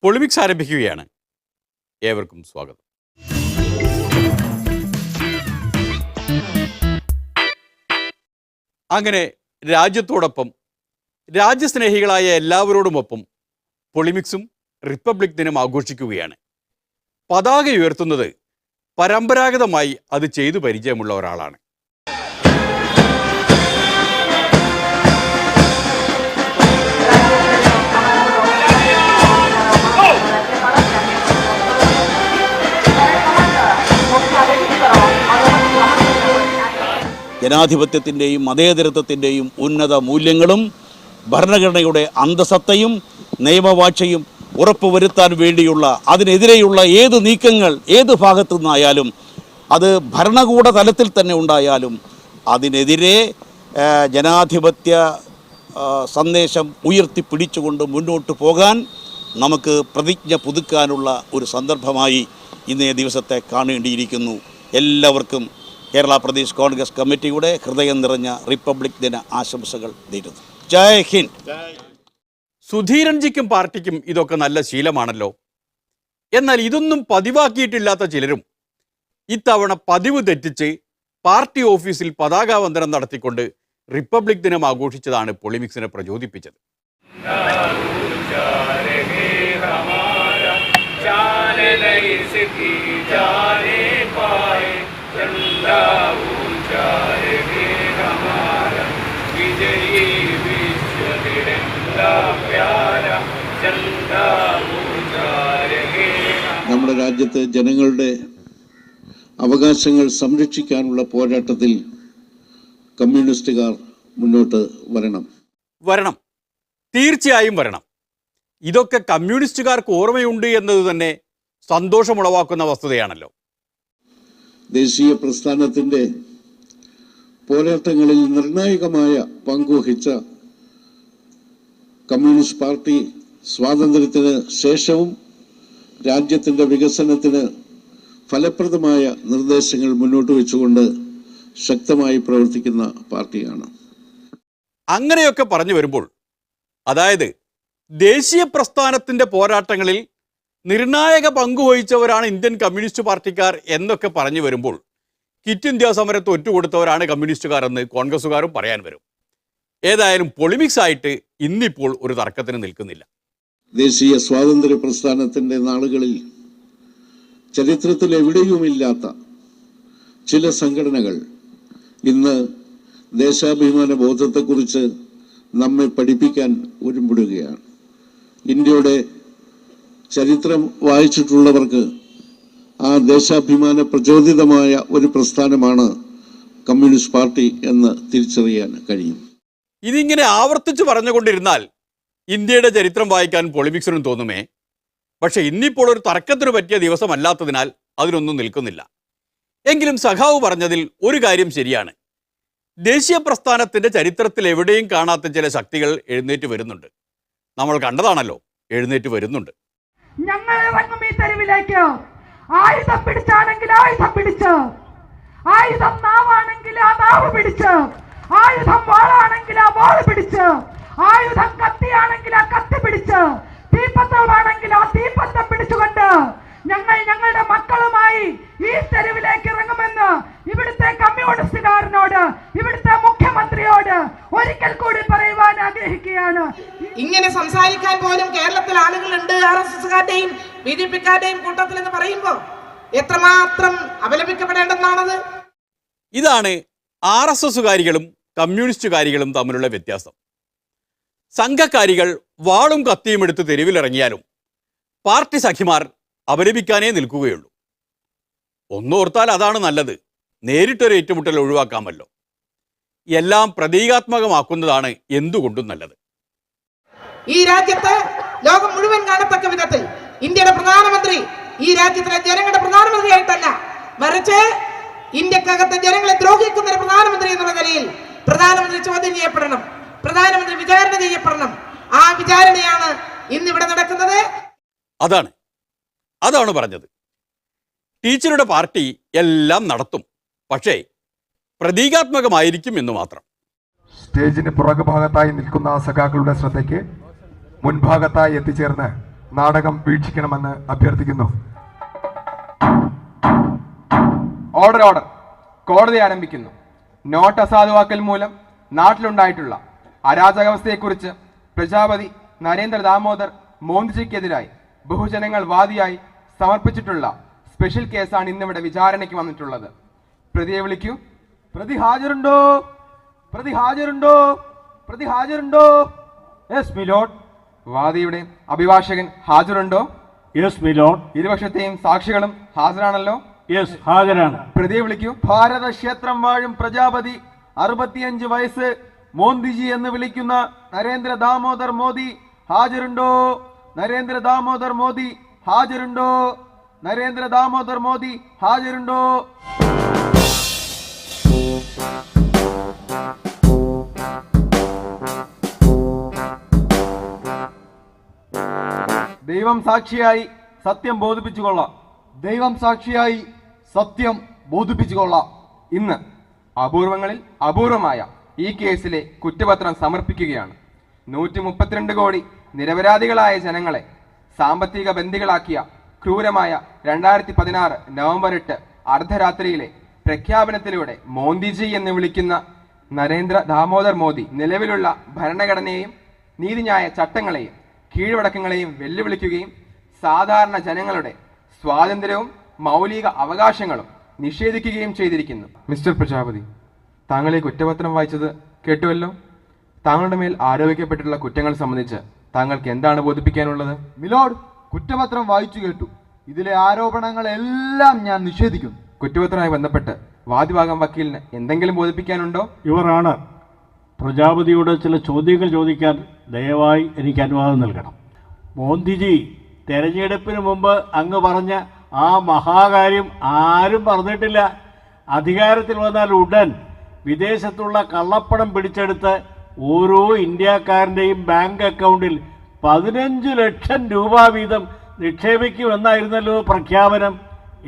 പൊളിമിക്സ് ആരംഭിക്കുകയാണ്. ഏവർക്കും സ്വാഗതം. അങ്ങനെ രാജ്യത്തോടൊപ്പം രാജ്യസ്നേഹികളായ എല്ലാവരോടുമൊപ്പം പൊളിമിക്സും റിപ്പബ്ലിക് ദിനം ആഘോഷിക്കുകയാണ്. പതാക ഉയർത്തുന്നത് പരമ്പരാഗതമായി അത് ചെയ്തു പരിചയമുള്ള ഒരാളാണ്. ജനാധിപത്യത്തിൻ്റെയും മതേതരത്വത്തിൻ്റെയും ഉന്നത മൂല്യങ്ങളും ഭരണഘടനയുടെ അന്തസത്തയും നിയമവാഴ്ചയും ഉറപ്പുവരുത്താൻ വേണ്ടിയുള്ള അതിനെതിരെയുള്ള ഏത് നീക്കങ്ങൾ ഏത് ഭാഗത്തു നിന്നായാലും അത് ഭരണകൂട തലത്തിൽ തന്നെ ഉണ്ടായാലും അതിനെതിരെ ജനാധിപത്യ സന്ദേശം ഉയർത്തിപ്പിടിച്ചുകൊണ്ട് മുന്നോട്ട് പോകാൻ നമുക്ക് പ്രതിജ്ഞ പുതുക്കാനുള്ള ഒരു സന്ദർഭമായി ഇന്നേ ദിവസത്തെ കാണേണ്ടിയിരിക്കുന്നു. എല്ലാവർക്കും കേരള പ്രദേശ് കോൺഗ്രസ് കമ്മിറ്റിയുടെ ഹൃദയം നിറഞ്ഞ റിപ്പബ്ലിക് ദിന ആശംസകൾ നേരുന്നു. ജയ് ഹിന്ദ്. സുധീരൻജിക്കും പാർട്ടിക്കും ഇതൊക്കെ നല്ല ശീലമാണല്ലോ. എന്നാൽ ഇതൊന്നും പതിവാക്കിയിട്ടില്ലാത്ത ചിലരും ഇത്തവണ പതിവ് തെറ്റിച്ച് പാർട്ടി ഓഫീസിൽ പതാകാവന്ദനം നടത്തിക്കൊണ്ട് റിപ്പബ്ലിക് ദിനം ആഘോഷിച്ചതാണ് പൊളിമിക്സിനെ പ്രചോദിപ്പിച്ചത്. നമ്മുടെ രാജ്യത്തെ ജനങ്ങളുടെ അവകാശങ്ങൾ സംരക്ഷിക്കാനുള്ള പോരാട്ടത്തിൽ കമ്മ്യൂണിസ്റ്റുകാർ മുന്നോട്ട് വരണം. തീർച്ചയായും വരണം. ഇതൊക്കെ കമ്മ്യൂണിസ്റ്റുകാർക്ക് ഓർമ്മയുണ്ട് എന്നത് തന്നെ സന്തോഷമുളവാക്കുന്ന വസ്തുതയാണല്ലോ. ദേശീയ പ്രസ്ഥാനത്തിൻ്റെ പോരാട്ടങ്ങളിൽ നിർണായകമായ പങ്കുവഹിച്ച കമ്മ്യൂണിസ്റ്റ് പാർട്ടി സ്വാതന്ത്ര്യത്തിന് ശേഷവും രാജ്യത്തിൻ്റെ വികസനത്തിന് ഫലപ്രദമായ നിർദ്ദേശങ്ങൾ മുന്നോട്ട് വെച്ചുകൊണ്ട് ശക്തമായി പ്രവർത്തിക്കുന്ന പാർട്ടിയാണ്. അങ്ങനെയൊക്കെ പറഞ്ഞു വരുമ്പോൾ, അതായത് ദേശീയ പ്രസ്ഥാനത്തിൻ്റെ പോരാട്ടങ്ങളിൽ നിർണായക പങ്കുവഹിച്ചവരാണ് ഇന്ത്യൻ കമ്മ്യൂണിസ്റ്റ് പാർട്ടിക്കാർ എന്നൊക്കെ പറഞ്ഞു വരുമ്പോൾ, ക്വിറ്റ് ഇന്ത്യ സമരത്ത് ഒറ്റുകൊടുത്തവരാണ് കമ്മ്യൂണിസ്റ്റുകാർ എന്ന് കോൺഗ്രസ്സുകാരും പറയാൻ വരും. ഏതായാലും പൊളിമിക്സ് ആയിട്ട് ഇന്നിപ്പോൾ ഒരു തർക്കത്തിന് നിൽക്കുന്നില്ല. ദേശീയ സ്വാതന്ത്ര്യ പ്രസ്ഥാനത്തിൻ്റെ നാളുകളിൽ ചരിത്രത്തിൽ എവിടെയുമില്ലാത്ത ചില സംഘടനകൾ ഇന്ന് ദേശാഭിമാന ബോധത്തെക്കുറിച്ച് നമ്മെ പഠിപ്പിക്കാൻ ഒരുമ്പെടുകയാണ്. ഇന്ത്യയുടെ ചരിത്രം വായിച്ചിട്ടുള്ളവർക്ക് ആ ദേശാഭിമാന പ്രചോദിതമായ ഒരു പ്രസ്ഥാനമാണ് കമ്മ്യൂണിസ്റ്റ് പാർട്ടി എന്ന് തിരിച്ചറിയാൻ കഴിയും. ഇതിങ്ങനെ ആവർത്തിച്ച് പറഞ്ഞുകൊണ്ടിരുന്നാൽ ഇന്ത്യയുടെ ചരിത്രം വായിക്കാൻ പൊളിമിക്സിനും തോന്നുമേ. പക്ഷെ ഇന്നിപ്പോൾ ഒരു തർക്കത്തിന് പറ്റിയ ദിവസമല്ലാത്തതിനാൽ അതിനൊന്നും നിൽക്കുന്നില്ല. എങ്കിലും സഖാവ് പറഞ്ഞതിൽ ഒരു കാര്യം ശരിയാണ്. ദേശീയ പ്രസ്ഥാനത്തിൻ്റെ ചരിത്രത്തിൽ എവിടെയും കാണാത്ത ചില ശക്തികൾ എഴുന്നേറ്റ് വരുന്നുണ്ട്. നമ്മൾ കണ്ടതാണല്ലോ, എഴുന്നേറ്റ് വരുന്നുണ്ട്. ഞങ്ങൾ ഇറങ്ങും ഈ തെരുവിലേക്ക്. ആയുധം പിടിച്ചാണെങ്കിൽ ആയുധം പിടിച്ച്, ആയുധം നാവാണെങ്കിൽ ആ നാവ് പിടിച്ച്, ആയുധം വാളാണെങ്കിൽ ആ വാള് പിടിച്ച്, ആയുധം കത്തിയാണെങ്കിൽ ആ കത്തി പിടിച്ച്, തീപ്പന്തമാണെങ്കിൽ ആ തീപ്പന്തം പിടിച്ചുകൊണ്ട് ഞങ്ങൾ ഞങ്ങളുടെ മക്കളുമായി ഈ തെരുവിലേക്ക് ഇറങ്ങുമെന്ന് ഇവിടുത്തെ കമ്മ്യൂണിസ്റ്റുകാരനോട്, ഇവിടുത്തെ മുഖ്യമന്ത്രിയോട് ഒരിക്കൽ കൂടി പറയുവാൻ ആഗ്രഹിക്കുകയാണ്. ഇങ്ങനെ സംസാരിക്കാൻ പോലും കേരളത്തിൽ ആളുകളുണ്ട്, RSSകാരുടെയും BJPക്കാരുടെയും കൂട്ടത്തിൽ എന്ന് പറയുമ്പോൾ എത്രമാത്രം അപലപിക്കപ്പെടേണ്ടെന്നാണത്. ഇതാണ് RSSകാരികളും കമ്മ്യൂണിസ്റ്റുകാരികളും തമ്മിലുള്ള വ്യത്യാസം. സംഘകാരികൾ വാളും കത്തിയും എടുത്ത് തെരുവിലിറങ്ങിയാലും പാർട്ടി സഖിമാർ അപലപിക്കാനേ നിൽക്കുകയുള്ളൂ. ഒന്നോർത്താൽ അതാണ് നല്ലത്. നേരിട്ടൊരു ഏറ്റുമുട്ടൽ ഒഴിവാക്കാമല്ലോ. എല്ലാം പ്രതീകാത്മകമാക്കുന്നതാണ് എന്തുകൊണ്ടും നല്ലത്. ഈ രാജ്യത്ത് ലോകം മുഴുവൻ കാണത്തക്ക വിധത്തിൽ ഇന്ത്യയുടെ പ്രധാനമന്ത്രി ഈ രാജ്യത്തിലെ ജനങ്ങളുടെ പ്രധാനമന്ത്രിയായിട്ടല്ല, മറിച്ച് ഇന്ത്യക്കകത്തെ ജനങ്ങളെ ദ്രോഹിക്കുന്ന ഒരു പ്രധാനമന്ത്രി എന്നുള്ള നിലയിൽ പ്രധാനമന്ത്രി ചോദ്യം ചെയ്യപ്പെടണം, പ്രധാനമന്ത്രി വിചാരണ ചെയ്യപ്പെടണം. ആ വിചാരണയാണ് ഇന്നിവിടെ നടക്കുന്നത്. അതാണ് പറഞ്ഞത്. ടീച്ചറുടെ പാർട്ടി എല്ലാം നടത്തും, പക്ഷേ പ്രതീകാത്മകമായിരിക്കും എന്ന് മാത്രം. സ്റ്റേജിന് പുറകുഭാഗത്തായി നിൽക്കുന്ന സഖാക്കളുടെ ശ്രദ്ധയ്ക്ക് മുൻഭാഗത്തായി എത്തിച്ചേർന്ന് നാടകം വീക്ഷിക്കണമെന്ന് അഭ്യർത്ഥിക്കുന്നു. Order order. കോടതി ആരംഭിക്കുന്നു. നോട്ട് അസാധുവാക്കൽ മൂലം നാട്ടിലുണ്ടായിട്ടുള്ള അരാജകാവസ്ഥയെക്കുറിച്ച് പ്രജാപതി നരേന്ദ്ര ദാമോദർ മോദിജിക്കെതിരായി ബഹുജനങ്ങൾ വാദിയായി സമർപ്പിച്ചിട്ടുള്ള സ്പെഷ്യൽ കേസാണ് ഇന്നിവിടെ വിചാരണയ്ക്ക് വന്നിട്ടുള്ളത്. പ്രതിയെ വിളിക്കൂ. പ്രതി ഹാജരുണ്ടോ? പ്രതി ഹാജരുണ്ടോ? പ്രതി ഹാജരുണ്ടോ? Yes milord. വാദിയുടെ അഭിഭാഷകൻ ഹാജരുണ്ടോ? Yes milord. ഇരുപക്ഷത്തെയും സാക്ഷികളും ഹാജരാണല്ലോ? യെസ് ഹാജരാണ്. പ്രതിയെ വിളിക്കൂ. ഭാരത ക്ഷേത്രം വാഴും പ്രജാപതി 65 വയസ്സ് മോദിജി എന്ന് വിളിക്കുന്ന നരേന്ദ്ര ദാമോദർ മോദി ഹാജരുണ്ടോ? നരേന്ദ്ര ദാമോദർ മോദി ഹാജരുണ്ടോ? നരേന്ദ്ര ദാമോദർ മോദി ഹാജരുണ്ടോ? ദൈവം സാക്ഷിയായി സത്യം ബോധിപ്പിച്ചുകൊള്ളാം. ദൈവം സാക്ഷിയായി സത്യം ബോധിപ്പിച്ചുകൊള്ളാം. ഇന്ന് അപൂർവങ്ങളിൽ അപൂർവമായ ഈ കേസിലെ കുറ്റപത്രം സമർപ്പിക്കുകയാണ്. 132 കോടി നിരപരാധികളായ ജനങ്ങളെ സാമ്പത്തിക ബന്ദികളാക്കിയ ക്രൂരമായ 2016 നവംബർ 8 അർദ്ധരാത്രിയിലെ പ്രഖ്യാപനത്തിലൂടെ മോദിജി എന്ന് വിളിക്കുന്ന നരേന്ദ്ര ദാമോദർ മോദി നിലവിലുള്ള ഭരണഘടനയെയും നീതിന്യായ ചട്ടങ്ങളെയും കീഴ്വഴക്കങ്ങളെയും വെല്ലുവിളിക്കുകയും സാധാരണ ജനങ്ങളുടെ സ്വാതന്ത്ര്യവും മൗലിക അവകാശങ്ങളും നിഷേധിക്കുകയും ചെയ്തിരിക്കുന്നു. മിസ്റ്റർ പ്രജാപതി, താങ്കൾ ഈ കുറ്റപത്രം വായിച്ചത് കേട്ടുവല്ലോ. താങ്കളുടെ മേൽ ആരോപിക്കപ്പെട്ടിട്ടുള്ള കുറ്റങ്ങൾ സംബന്ധിച്ച് താങ്കൾക്ക് എന്താണ് ബോധിപ്പിക്കാനുള്ളത്? മിലോഡ്, കുറ്റപത്രം വായിച്ചു കേട്ടു. ഇതിലെ ആരോപണങ്ങളെല്ലാം ഞാൻ നിഷേധിക്കുന്നു. കുറ്റപത്രവുമായി ബന്ധപ്പെട്ട് വാദിഭാഗം വക്കീലിന് എന്തെങ്കിലും ബോധിപ്പിക്കാനുണ്ടോ? യുവർ ഓണർ, പ്രജാപതിയോട് ചില ചോദ്യങ്ങൾ ചോദിക്കാൻ ദയവായി എനിക്ക് അനുവാദം നൽകണം. മോദിജി തെരഞ്ഞെടുപ്പിന് മുമ്പ് അങ്ങ് പറഞ്ഞ ആ മഹാകാര്യം ആരും പറഞ്ഞിട്ടില്ല. അധികാരത്തിൽ വന്നാൽ ഉടൻ വിദേശത്തുള്ള കള്ളപ്പണം പിടിച്ചെടുത്ത് ഓരോ ഇന്ത്യക്കാരൻ്റെയും ബാങ്ക് അക്കൗണ്ടിൽ 15 ലക്ഷം രൂപ വീതം നിക്ഷേപിക്കുമെന്നായിരുന്നല്ലോ പ്രഖ്യാപനം.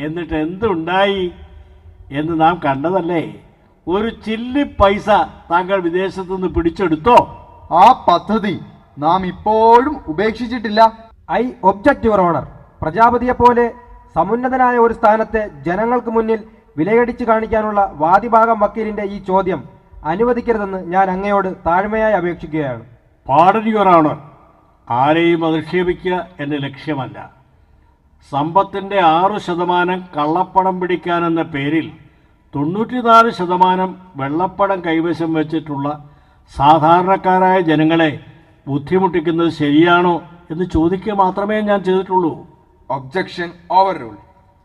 എന്നിട്ട് എന്തുണ്ടായി എന്ന് നാം കണ്ടതല്ലേ. ഒരു ചില്ലി പൈസ താങ്കൾ വിദേശത്തുനിന്ന് പിടിച്ചെടുത്തോ? ആ പദ്ധതി നാം ഇപ്പോഴും ഉപേക്ഷിച്ചിട്ടില്ല. I object your honour. പ്രജാപതിയെ പോലെ സമുന്നതനായ ഒരു സ്ഥാനത്തെ ജനങ്ങൾക്ക് മുന്നിൽ വിലയടിച്ച് കാണിക്കാനുള്ള വാദിഭാഗം വക്കീലിന്റെ ഈ ചോദ്യം അനുവദിക്കരുതെന്ന് ഞാൻ അങ്ങയോട് താഴ്മയായി അപേക്ഷിക്കുകയാണ്. പാർഡൻ യുവർ ഓണർ, ആരെയും അധിക്ഷേപിക്കുക എൻ്റെ ലക്ഷ്യമല്ല. സമ്പത്തിൻ്റെ 6% കള്ളപ്പണം പിടിക്കാനെന്ന പേരിൽ 94% വെള്ളപ്പണം കൈവശം വെച്ചിട്ടുള്ള സാധാരണക്കാരായ ജനങ്ങളെ ബുദ്ധിമുട്ടിക്കുന്നത് ശരിയാണോ എന്ന് ചോദിക്കുക മാത്രമേ ഞാൻ ചെയ്തിട്ടുള്ളൂ. Objection over rule.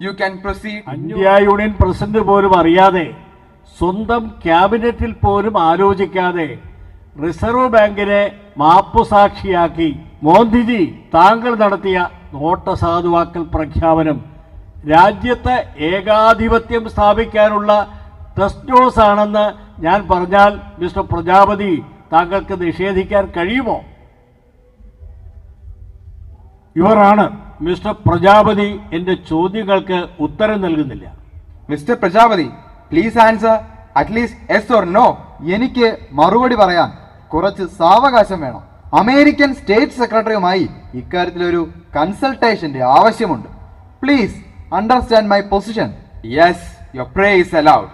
You can proceed. India union president പോലും അറിയാതെ, സ്വന്തം ക്യാബിനറ്റിൽ പോലും ആലോചിക്കാതെ റിസർവ് ബാങ്കിനെ മാപ്പുസാക്ഷിയാക്കി മോദിജി താങ്കൾ നടത്തിയ നോട്ടസാധുവാക്കൽ പ്രഖ്യാപനം രാജ്യത്ത് ഏകാധിപത്യം സ്ഥാപിക്കാനുള്ള ടെസ്റ്റ് ഡോസ് ആണെന്ന് ഞാൻ പറഞ്ഞാൽ മിസ്റ്റർ പ്രജാപതി താങ്കൾക്ക് നിഷേധിക്കാൻ കഴിയുമോ? യുവറാണ്, മിസ്റ്റർ പ്രജാപതി എൻ്റെ ചോദ്യങ്ങൾക്ക് ഉത്തരം നൽകുന്നില്ല. Mister Prajapati, please answer at least yes or no. എനിക്ക് മറുപടി പറയാൻ കുറച്ച് സാവകാശം വേണം. അമേരിക്കൻ സ്റ്റേറ്റ് സെക്രട്ടറിയുമായി ഇക്കാര്യത്തിലൊരു കൺസൾട്ടേഷന്റെ ആവശ്യമുണ്ട്. Please understand my position. Yes, your pray is allowed.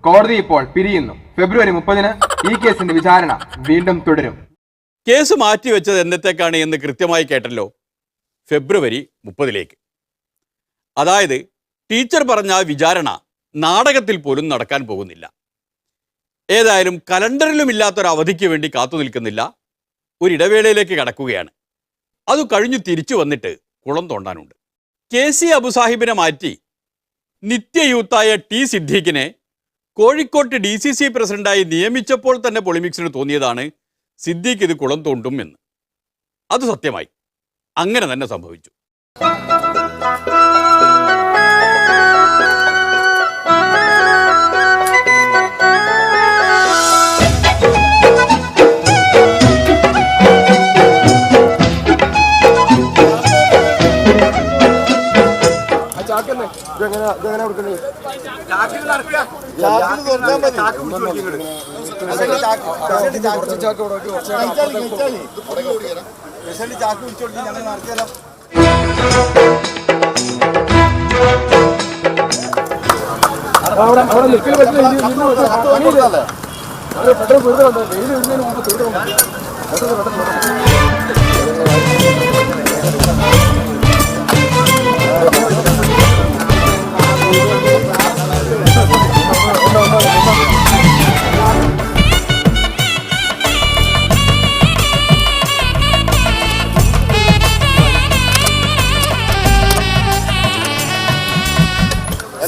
കോടതി ഇപ്പോൾ പിരിയുന്നു. ഫെബ്രുവരി 30 ഈ കേസിന്റെ വിചാരണ വീണ്ടും തുടരും. കേസ് മാറ്റിവെച്ചത് എന്നത്തേക്കാണ് എന്ന് കൃത്യമായി കേട്ടല്ലോ. ഫെബ്രുവരി 30 അതായത് ടീച്ചർ പറഞ്ഞ വിചാരണ നാടകത്തിൽ പോലും നടക്കാൻ പോകുന്നില്ല. ഏതായാലും കലണ്ടറിലും ഇല്ലാത്തൊരു അവധിക്ക് വേണ്ടി കാത്തു നിൽക്കുന്നില്ല. ഒരിടവേളയിലേക്ക് കടക്കുകയാണ്. അത് കഴിഞ്ഞു തിരിച്ചു വന്നിട്ട് കുളം തോണ്ടാനുണ്ട്. KC അബു സാഹിബിനെ മാറ്റി നിത്യ യൂത്തായ ടി സിദ്ദീഖിനെ കോഴിക്കോട്ട് DCC പ്രസിഡന്റായി നിയമിച്ചപ്പോൾ തന്നെ പൊളിമിക്സിന് തോന്നിയതാണ് സിദ്ദീഖ് ഇത് കുളം തോണ്ടും എന്ന്. അത് സത്യമായി. അങ്ങനെ തന്നെ സംഭവിച്ചു. ചാക്ക്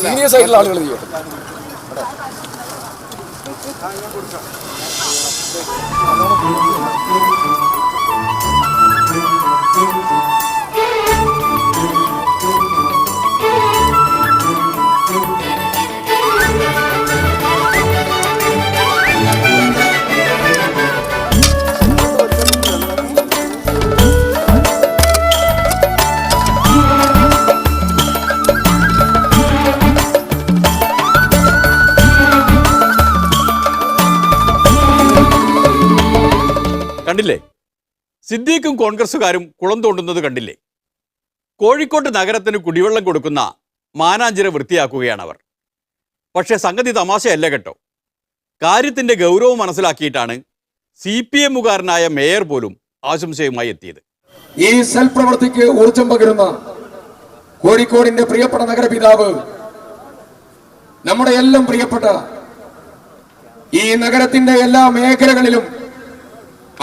സീരിയസ് ആയിട്ടുള്ള ആളുകൾ ചെയ്യും. കണ്ടില്ലേ? സിദ്ദീഖും കോൺഗ്രസുകാരും കുളം തോണ്ടുന്നത് കണ്ടില്ലേ? കോഴിക്കോട്ട് നഗരത്തിന് കുടിവെള്ളം കൊടുക്കുന്ന മാനാഞ്ചിറ വൃത്തിയാക്കുകയാണവർ. പക്ഷേ സംഗതി തമാശയല്ല കേട്ടോ. കാര്യത്തിൻ്റെ ഗൗരവം മനസ്സിലാക്കിയിട്ടാണ് CPM-കാരനായ മേയർ പോലും ആശംസയുമായി എത്തിയത്. ഈ സൽപ്രവൃത്തിക്ക് ഊർജം പകരുന്ന കോഴിക്കോടിന്റെ പ്രിയപ്പെട്ട നഗരപിതാവ്, നമ്മുടെ എല്ലാം പ്രിയപ്പെട്ട ഈ നഗരത്തിന്റെ എല്ലാ മേഖലകളിലും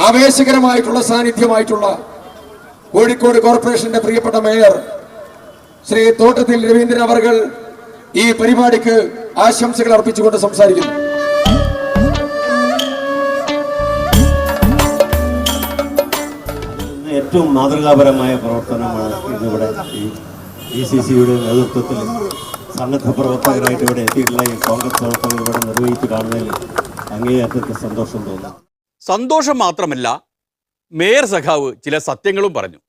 ആവേശകരമായിട്ടുള്ള സാന്നിധ്യമായിട്ടുള്ള കോഴിക്കോട് കോർപ്പറേഷന്റെ പ്രിയപ്പെട്ട മേയർ ശ്രീ തോട്ടത്തിൽ രവീന്ദ്രൻ അവർകൾ ഈ പരിപാടിക്ക് ആശംസകൾ അർപ്പിച്ചുകൊണ്ട് സംസാരിക്കുന്നു. ഏറ്റവും മാതൃകാപരമായ പ്രവർത്തനമാണ് ഇന്നിവിടെ ഈ ECCയുടെ നേതൃത്വത്തിൽ സന്നദ്ധ പ്രവർത്തകരായിട്ട് ഇവിടെ എത്തിയിട്ടുള്ള ഈ കോൺഗ്രസ് പ്രവർത്തകർ ഇവിടെ നിർവഹിച്ച് കാണുന്നതിൽ അങ്ങേയറ്റത്തെ സന്തോഷം തോന്നുന്നു. സന്തോഷം മാത്രമല്ല, മേയർ സഖാവ് ചില സത്യങ്ങളും പറഞ്ഞു.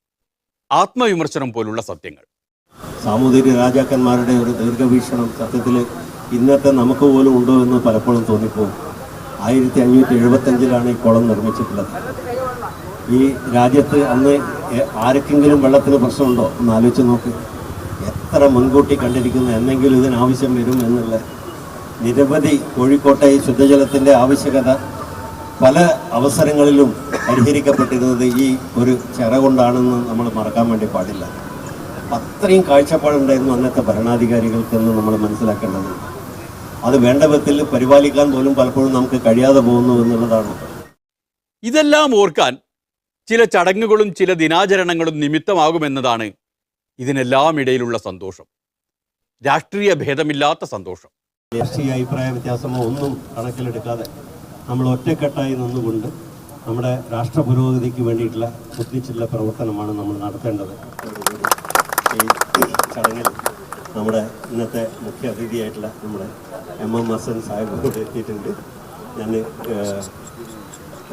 ആത്മവിമർശനം പോലുള്ള സത്യങ്ങൾ. സാമൂതിരി രാജാക്കന്മാരുടെ ഒരു ദീർഘവീക്ഷണം സത്യത്തിൽ ഇന്നത്തെ നമുക്ക് പോലും ഉണ്ടോ എന്ന് പലപ്പോഴും തോന്നിപ്പോകും. 1575 ഈ കുളം നിർമ്മിച്ചിട്ടുള്ളത്. ഈ രാജ്യത്ത് അന്ന് ആർക്കെങ്കിലും വെള്ളത്തിന് പ്രശ്നമുണ്ടോ എന്ന് ആലോചിച്ച് നോക്ക്. എത്ര മുൻകൂട്ടി കണ്ടിരിക്കുന്നു എന്നെങ്കിലും ഇതിനാവശ്യം വരും എന്നുള്ള നിരവധി കോഴിക്കോട്ടെ ശുദ്ധജലത്തിൻ്റെ ആവശ്യകത പല അവസരങ്ങളിലും പരിഹരിക്കപ്പെട്ടിരുന്നത് ഈ ഒരു ചിറ കൊണ്ടാണെന്ന് നമ്മൾ മറക്കാൻ വേണ്ടി പാടില്ല. അത്രയും കാഴ്ചപ്പാടുണ്ടായിരുന്നു അന്നത്തെ ഭരണാധികാരികൾക്കെന്ന് നമ്മൾ മനസ്സിലാക്കേണ്ടത്. അത് വേണ്ട വിധത്തിൽ പരിപാലിക്കാൻ പോലും പലപ്പോഴും നമുക്ക് കഴിയാതെ പോകുന്നു എന്നുള്ളതാണ്. ഇതെല്ലാം ഓർക്കാൻ ചില ചടങ്ങുകളും ചില ദിനാചരണങ്ങളും നിമിത്തമാകുമെന്നതാണ് ഇതിനെല്ലാം ഇടയിലുള്ള സന്തോഷം. രാഷ്ട്രീയ ഭേദമില്ലാത്ത സന്തോഷം. രാഷ്ട്രീയ അഭിപ്രായ വ്യത്യാസമോ ഒന്നും കണക്കിലെടുക്കാതെ നമ്മൾ ഒറ്റക്കെട്ടായി നിന്നുകൊണ്ട് നമ്മുടെ രാഷ്ട്ര പുരോഗതിക്ക് വേണ്ടിയിട്ടുള്ള ഒന്നിച്ചുള്ള പ്രവർത്തനമാണ് നമ്മൾ നടത്തേണ്ടത്. ഈ ചടങ്ങിൽ നമ്മുടെ ഇന്നത്തെ മുഖ്യ അതിഥിയായിട്ടുള്ള നമ്മുടെ MM ഹസൻ സാഹിബ് കൂടെ എത്തിയിട്ടുണ്ട്. ഞാൻ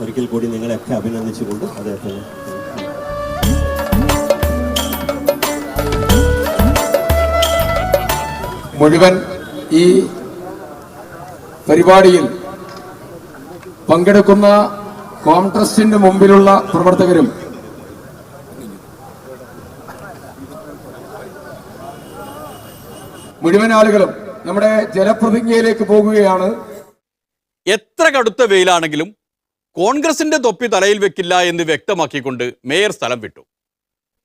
ഒരിക്കൽ കൂടി നിങ്ങളെയൊക്കെ അഭിനന്ദിച്ചുകൊണ്ട് അദ്ദേഹത്തിന് മുഴുവൻ ഈ പരിപാടിയിൽ പങ്കെടുക്കുന്ന കോൺട്രസ്റ്റിന്റെ മുമ്പിലുള്ള പ്രവർത്തകരും മുഴുവൻ ആളുകളും നമ്മുടെ ജലപ്രതിജ്ഞയിലേക്ക് പോകുകയാണ്. എത്ര കടുത്ത വെയിലാണെങ്കിലും കോൺഗ്രസിന്റെ തൊപ്പി തലയിൽ വെക്കില്ല എന്ന് വ്യക്തമാക്കിക്കൊണ്ട് മേയർ സ്ഥലം വിട്ടു.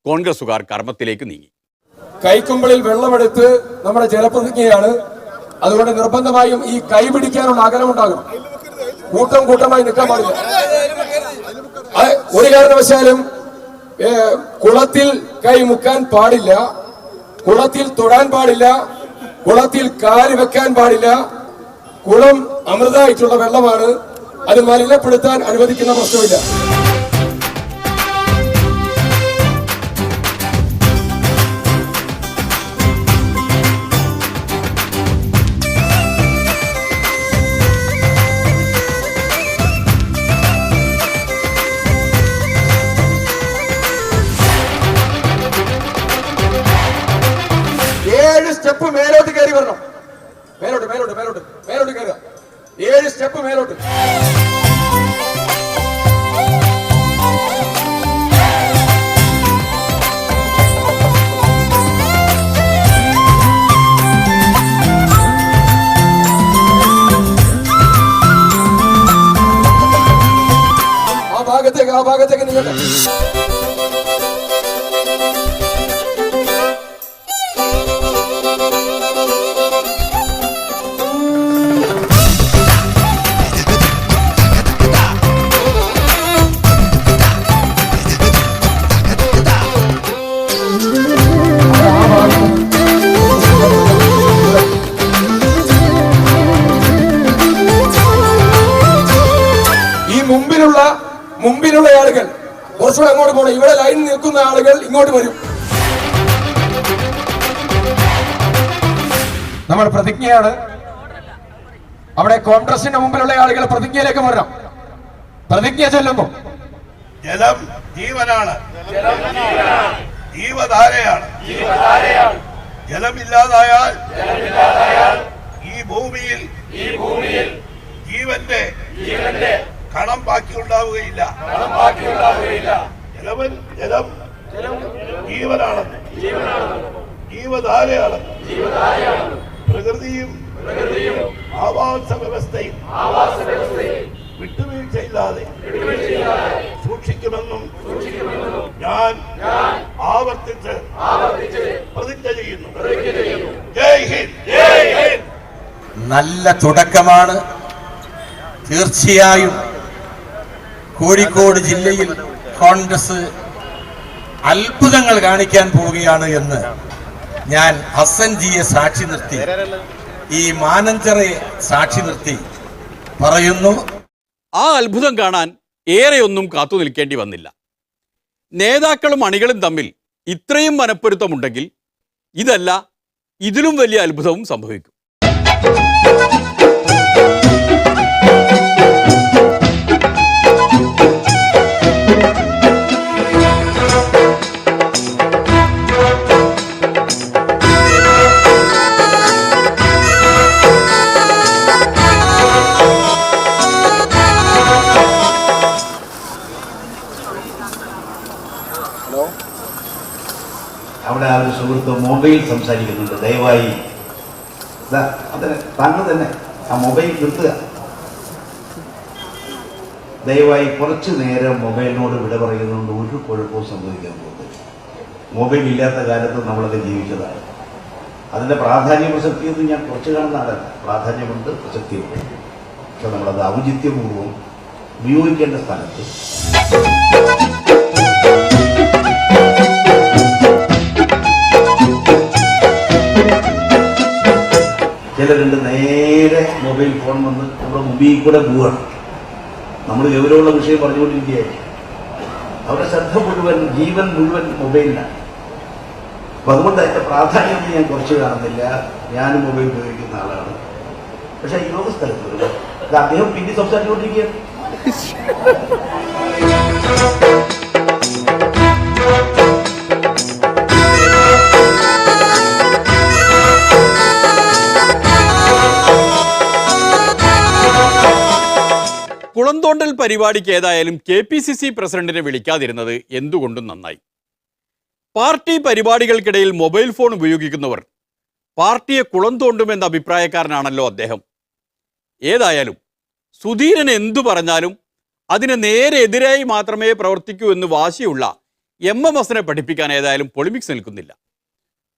കോൺഗ്രസുകാർ കർമ്മത്തിലേക്ക് നീങ്ങി. കൈക്കുമ്പിളിൽ വെള്ളമെടുത്ത് നമ്മുടെ ജലപ്രതിജ്ഞയാണ്. അതുകൊണ്ട് നിർബന്ധമായും ഈ കൈ പിടിക്കാനുള്ള അകലമുണ്ടാകണം. കൂട്ടം കൂട്ടമായി നിൽക്കാൻ പാടില്ല. ഒരു കാരണവശാലും കുളത്തിൽ കൈ മുക്കാൻ പാടില്ല, കുളത്തിൽ തൊടാൻ പാടില്ല, കുളത്തിൽ കാല് വെക്കാൻ പാടില്ല. കുളം അമൃതമായിട്ടുള്ള വെള്ളമാണ്. അത് മലിനപ്പെടുത്താൻ അനുവദിക്കുന്ന പ്രശ്നമില്ല. സ്റ്റെപ്പ് മേലോട്ട് കയറി വരണം. മേലോട്ട് മേലോട്ട് മേലോട്ട് മേലോട്ട് കയറുക. 7 സ്റ്റെപ്പ് മേലോട്ട്. ചോദിച്ചോട്ടെ. മുമ്പിലുള്ള ആളുകൾ കുറച്ചുകൂടെ അങ്ങോട്ട് പോകണം. ഇവിടെ ലൈൻ നിൽക്കുന്ന ആളുകൾ ഇങ്ങോട്ട് വരും. നമ്മൾ പ്രതിജ്ഞയാണ്. അവിടെ കോൺഗ്രസിന്റെ മുമ്പിലുള്ള ആളുകൾ പ്രതിജ്ഞയിലേക്ക് വരണം. പ്രതിജ്ഞ ചൊല്ലുന്നു. ജലം ജീവനാണ്, ജീവധാരയാണ്. ജലമില്ലാതായാൽ ഈ ഭൂമിയിൽ ജീവന്റെ കണം ബാക്കിയുണ്ടാവുകയില്ല. ജലം ജീവനാണെന്ന്, ജീവധാരയാണെന്ന് പ്രകൃതിയും ആവാസ വ്യവസ്ഥയും വിട്ടുവീഴ്ചയില്ലാതെ സൂക്ഷിക്കുമെന്നും ഞാൻ ആവർത്തിച്ച് പ്രതിജ്ഞ ചെയ്യുന്നു. ജയ് ഹിന്ദ്. നല്ല തുടക്കമാണ്. തീർച്ചയായും കോഴിക്കോട് ജില്ലയിൽ കോൺഗ്രസ് അത്ഭുതങ്ങൾ കാണിക്കാൻ പോവുകയാണ് എന്ന് ഞാൻ ഹസൻ ജിയെ സാക്ഷി നിർത്തി, ഈ മാനഞ്ചറയെ സാക്ഷി നിർത്തി പറയുന്നു. ആ അത്ഭുതം കാണാൻ ഏറെയൊന്നും കാത്തു നിൽക്കേണ്ടി വന്നില്ല. നേതാക്കളും അണികളും തമ്മിൽ ഇത്രയും മനപ്പൊരുത്തമുണ്ടെങ്കിൽ ഇതല്ല, ഇതിലും വലിയ അത്ഭുതവും സംഭവിക്കും. അവിടെ ആ ഒരു സുഹൃത്ത് മൊബൈൽ സംസാരിക്കുന്നുണ്ട്. ദയവായി അതിന് താങ്കൾ തന്നെ ആ മൊബൈൽ നിർത്തുക. ദയവായി കുറച്ചു നേരം മൊബൈലിനോട് വിട പറയുന്നതുകൊണ്ട് ഒരു കുഴപ്പവും സംഭവിക്കാൻ പോകുന്നത്. മൊബൈൽ ഇല്ലാത്ത കാലത്ത് നമ്മളത് ജീവിച്ചതാണ്. അതിൻ്റെ പ്രാധാന്യ പ്രസക്തിയൊന്നും ഞാൻ കുറച്ച് കാണുന്ന ആളല്ല. പ്രാധാന്യമുണ്ട്, പ്രസക്തിയുണ്ട്. പക്ഷെ നമ്മളത് ഔചിത്യപൂർവ്വം ഉപയോഗിക്കേണ്ട സ്ഥലത്ത് ചിലരുണ്ട് നേരെ മൊബൈൽ ഫോൺ വന്ന് നമ്മുടെ മുമ്പിൽ കൂടെ പോവുകയാണ്. നമ്മൾ ഗൗരവമുള്ള വിഷയം പറഞ്ഞുകൊണ്ടിരിക്കുകയായി. അവരുടെ ശ്രദ്ധ മുഴുവൻ, ജീവൻ മുഴുവൻ മൊബൈലിലാണ്. അപ്പൊ അതുകൊണ്ട് അതിന്റെ പ്രാധാന്യം ഞാൻ കുറച്ച് കാണുന്നില്ല. ഞാനും മൊബൈൽ ഉപയോഗിക്കുന്ന ആളാണ്. പക്ഷെ യോഗ സ്ഥലത്ത് വരുമ്പോൾ അത് അദ്ദേഹം പിന്നെ സംസാരിച്ചുകൊണ്ടിരിക്കുകയാണ്. കുളന്തോണ്ടൽ പരിപാടിക്ക് ഏതായാലും KPCC പ്രസിഡന്റിനെ വിളിക്കാതിരുന്നത് എന്തുകൊണ്ടും നന്നായി. പാർട്ടി പരിപാടികൾക്കിടയിൽ മൊബൈൽ ഫോൺ ഉപയോഗിക്കുന്നവർ പാർട്ടിയെ കുളം തോണ്ടുമെന്ന അഭിപ്രായക്കാരനാണല്ലോ അദ്ദേഹം. ഏതായാലും സുധീരൻ എന്തു പറഞ്ഞാലും അതിന് നേരെ എതിരായി മാത്രമേ പ്രവർത്തിക്കൂ എന്ന് വാശിയുള്ള MMSനെ പഠിപ്പിക്കാൻ ഏതായാലും പൊളിമിക്സ് നിൽക്കുന്നില്ല.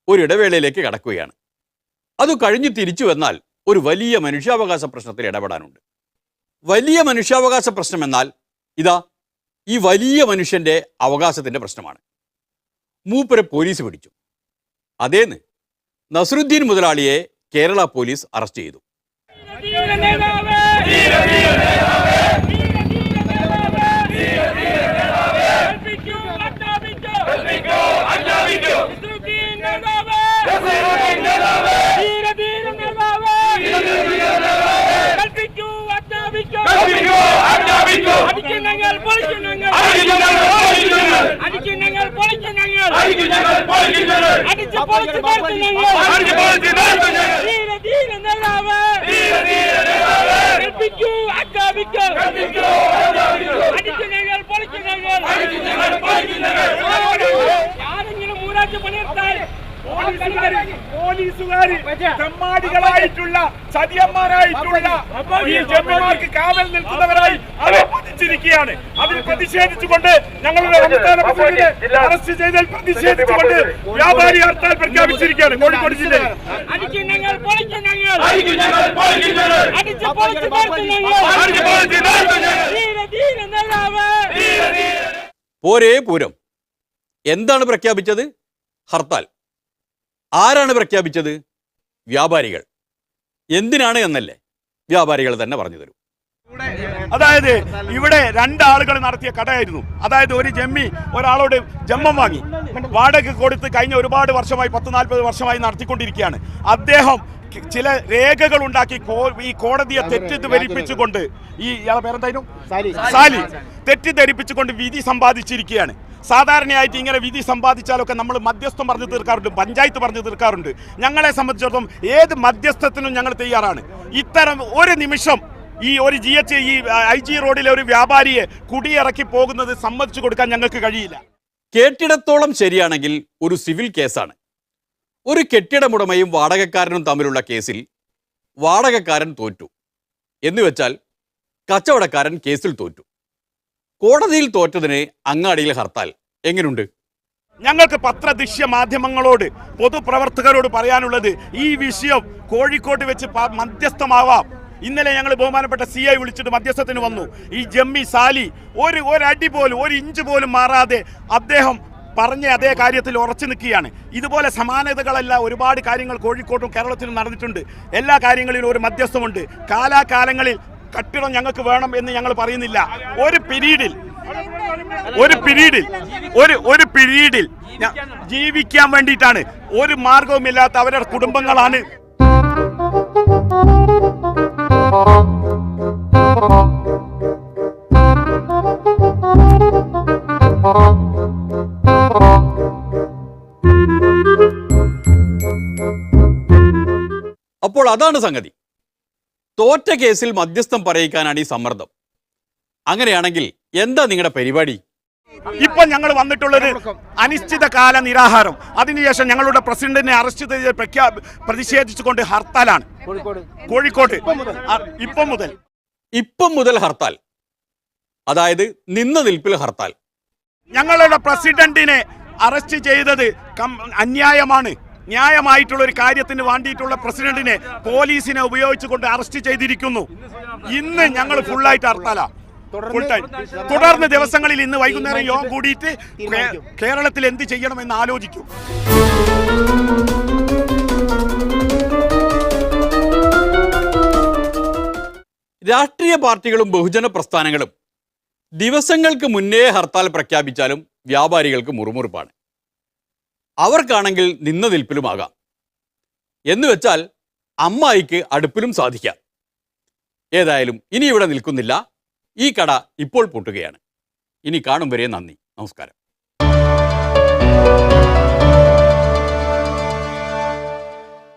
ഒരിടവേളയിലേക്ക് കടക്കുകയാണ്. അത് കഴിഞ്ഞ് തിരിച്ചു വന്നാൽ ഒരു വലിയ മനുഷ്യാവകാശ പ്രശ്നത്തിൽ ഇടപെടാനുണ്ട്. വലിയ മനുഷ്യാവകാശ പ്രശ്നമെന്നാൽ ഇതാ ഈ വലിയ മനുഷ്യൻ്റെ അവകാശത്തിൻ്റെ പ്രശ്നമാണ്. മൂപ്പരെ പോലീസ് പിടിച്ചു. അതേന്ന് നസറുദ്ദീൻ മുതലാളിയെ കേരള പോലീസ് അറസ്റ്റ് ചെയ്തു. ആരെങ്കിലും ഊരാഴ്ച പണിയെടുത്താൽ പോലീസുകാര് തെമ്മാടികളായിട്ടുള്ള ചതിയന്മാരായിട്ടുള്ള ഈ ജമ്മിമാർക്ക് കാവൽ നിൽക്കുന്നവരായി അവതരിച്ചിരിക്കുകയാണ്. അതിൽ പ്രതിഷേധിച്ചുകൊണ്ട് ഞങ്ങളുടെ സംസ്ഥാന പ്രസിഡന്റ് അറസ്റ്റ് ചെയ്തതിൽ പ്രതിഷേധിച്ചുകൊണ്ട് വ്യാപാരി ഹർത്താൽ പ്രഖ്യാപിച്ചിരിക്കുകയാണ് കോഴിക്കോട് ജില്ലയിൽ. പോരേ പൂരം. എന്താണ് പ്രഖ്യാപിച്ചത്? ഹർത്താൽ. ആരാണ് പ്രഖ്യാപിച്ചത്? വ്യാപാരികൾ. എന്തിനാണ് എന്നല്ലേ വ്യാപാരികൾ തന്നെ പറഞ്ഞു തരും. അതായത് ഇവിടെ രണ്ടാളുകൾ നടത്തിയ കടയായിരുന്നു. അതായത് ഒരു ജമ്മി ഒരാളോട് ജമ്മം വാങ്ങി വാടക കൊടുത്ത് കഴിഞ്ഞ ഒരുപാട് വർഷമായി 10-40 വർഷമായി നടത്തിക്കൊണ്ടിരിക്കുകയാണ്. അദ്ദേഹം ചില രേഖകൾ ഉണ്ടാക്കി ഈ കോടതിയെ തെറ്റിദ്ധരിപ്പിച്ചുകൊണ്ട് ഇയാളെ പേരെന്തായിരുന്നു സാലി തെറ്റിദ്ധരിപ്പിച്ചുകൊണ്ട് വിധി സമ്പാദിച്ചിരിക്കുകയാണ്. സാധാരണയായിട്ട് ഇങ്ങനെ വിധി സമ്പാദിച്ചാലൊക്കെ നമ്മൾ മധ്യസ്ഥം പറഞ്ഞു തീർക്കാറുണ്ട്, പഞ്ചായത്ത് പറഞ്ഞു തീർക്കാറുണ്ട്. ഞങ്ങളെ സംബന്ധിച്ചിടത്തോളം ഏത് മധ്യസ്ഥത്തിനും ഞങ്ങൾ തയ്യാറാണ്. ഇത്തരം ഒരു നിമിഷം ഈ ഒരു ഈ IG റോഡിലെ ഒരു വ്യാപാരിയെ കുടിയിറക്കി പോകുന്നത് സമ്മതിച്ചു കൊടുക്കാൻ ഞങ്ങൾക്ക് കഴിയില്ല. കേട്ടിടത്തോളം ശരിയാണെങ്കിൽ ഒരു സിവിൽ കേസാണ്. ഒരു കെട്ടിടമുടമയും വാടകക്കാരനും തമ്മിലുള്ള കേസിൽ വാടകക്കാരൻ തോറ്റു എന്നുവെച്ചാൽ കച്ചവടക്കാരൻ കേസിൽ തോറ്റു. കോടതിയിൽ തോറ്റതിന് അങ്ങാടിയിൽ ഹർത്താൽ. എങ്ങനെയുണ്ട്? ഞങ്ങൾക്ക് പത്രദൃശ്യ മാധ്യമങ്ങളോട് പൊതുപ്രവർത്തകരോട് പറയാനുള്ളത് ഈ വിഷയം കോഴിക്കോട്ട് വെച്ച് മധ്യസ്ഥമാവാം. ഇന്നലെ ഞങ്ങൾ ബഹുമാനപ്പെട്ട CI വിളിച്ചിട്ട് മധ്യസ്ഥത്തിന് വന്നു. ഈ ജമ്മി സാലി ഒരടി പോലും 1 ഇഞ്ച് പോലും മാറാതെ അദ്ദേഹം പറഞ്ഞ അതേ കാര്യത്തിൽ ഉറച്ചു നിൽക്കുകയാണ്. ഇതുപോലെ സമാനതകളെല്ലാം ഒരുപാട് കാര്യങ്ങൾ കോഴിക്കോട്ടും കേരളത്തിലും നടന്നിട്ടുണ്ട്. എല്ലാ കാര്യങ്ങളിലും ഒരു മധ്യസ്ഥമുണ്ട്. കാലാകാലങ്ങളിൽ കട്ടിടം ഞങ്ങൾക്ക് വേണം എന്ന് ഞങ്ങൾ പറയുന്നില്ല. ഒരു പീരീഡിൽ ജീവിക്കാൻ വേണ്ടിയിട്ടാണ്. ഒരു മാർഗവുമില്ലാത്ത അവരുടെ കുടുംബങ്ങളാണ്. അപ്പോൾ അതാണ് സംഗതി. തോറ്റ കേസിൽ മധ്യസ്ഥം പറയിക്കാനാണ് ഈ സമ്മർദ്ദം. അങ്ങനെയാണെങ്കിൽ എന്താ നിങ്ങളുടെ പരിപാടി? ഇപ്പൊ ഞങ്ങൾ വന്നിട്ടുള്ളത് അനിശ്ചിതകാല നിരാഹാരം. അതിനുശേഷം ഞങ്ങളുടെ പ്രസിഡന്റിനെ അറസ്റ്റ് ചെയ്ത് പ്രതിഷേധിച്ചുകൊണ്ട് ഹർത്താലാണ് കോഴിക്കോട്. ഇപ്പം മുതൽ ഹർത്താൽ, അതായത് നിന്ന നിൽപ്പിൽ ഹർത്താൽ. ഞങ്ങളുടെ പ്രസിഡന്റിനെ അറസ്റ്റ് ചെയ്തത് അന്യായമാണ്. ന്യായമായിട്ടുള്ള ഒരു കാര്യത്തിന് വേണ്ടിയിട്ടുള്ള പ്രസിഡന്റിനെ പോലീസിനെ ഉപയോഗിച്ചുകൊണ്ട് അറസ്റ്റ് ചെയ്തിരിക്കുന്നു. ഇന്ന് ഞങ്ങൾ ഫുള്ളായിട്ട് ഹർത്താലാ. തുടർന്ന് ദിവസങ്ങളിൽ ഇന്ന് വൈകുന്നേരം യോഗം കൂടിയിട്ട് കേരളത്തിൽ എന്ത് ചെയ്യണമെന്ന് ആലോചിക്കും. രാഷ്ട്രീയ പാർട്ടികളും ബഹുജന പ്രസ്ഥാനങ്ങളും ദിവസങ്ങൾക്ക് മുന്നേ ഹർത്താൽ പ്രഖ്യാപിച്ചാലും വ്യാപാരികൾക്ക് മുറുമുറുപ്പാണ്. അവർക്കാണെങ്കിൽ നിന്ന നിൽപ്പിലുമാകാം. എന്നുവെച്ചാൽ അമ്മായിക്ക് അടുപ്പിലും സാധിക്കാം. ഏതായാലും ഇനി ഇവിടെ നിൽക്കുന്നില്ല. ഈ കട ഇപ്പോൾ പൂട്ടുകയാണ്. ഇനി കാണും വരെ നന്ദി, നമസ്കാരം.